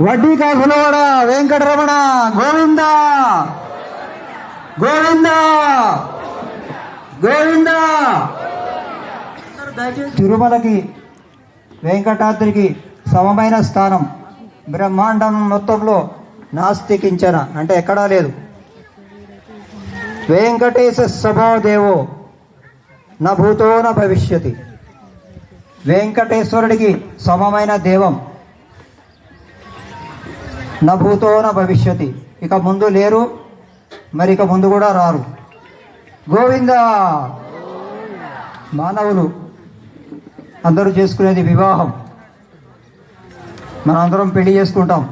వడ్డీ కాసులవాడ వెంకటరమణ గోవింద గోవింద గోవింద. తిరుమలకి వెంకటాద్రికి సమమైన స్థానం బ్రహ్మాండం మొత్తంలో నాస్తికించన అంటే ఎక్కడా లేదు. వెంకటేశ సభాదేవో నా భూతో నా భవిష్యతి. వెంకటేశ్వరుడికి సమమైన దేవం నా భూతో నా భవిష్యతి. ఇక ముందు లేరు, మరి ఇక ముందు కూడా రారు. గోవింద. మానవులు అందరూ చేసుకునేది వివాహం. మనందరం పెళ్లి చేసుకుంటాం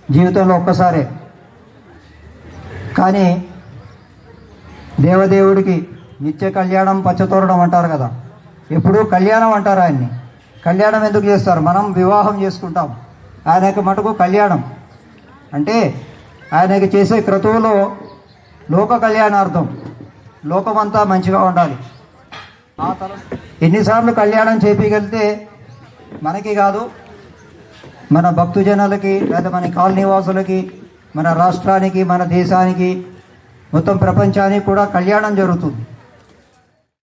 జీవితంలో ఒక్కసారే. కానీ దేవదేవుడికి నిత్య కళ్యాణం పచ్చతోరణం అంటారు కదా, ఎప్పుడూ కళ్యాణం అంటారు ఆయన్ని. కళ్యాణం ఎందుకు చేస్తారు? మనం వివాహం చేసుకుంటాం, ఆయనకి మటుకు కళ్యాణం అంటే ఆయనకి చేసే క్రతువులో లోక కళ్యాణార్థం, లోకమంతా మంచిగా ఉండాలి. ఎన్నిసార్లు కళ్యాణం చేపించగలిగితే మనకి కాదు, మన భక్తుజనులకి, లేదా మన కాలనీ వాసులకి, మన రాష్ట్రానికి, మన దేశానికి, మొత్తం ప్రపంచానికి కూడా కళ్యాణం జరుగుతుంది.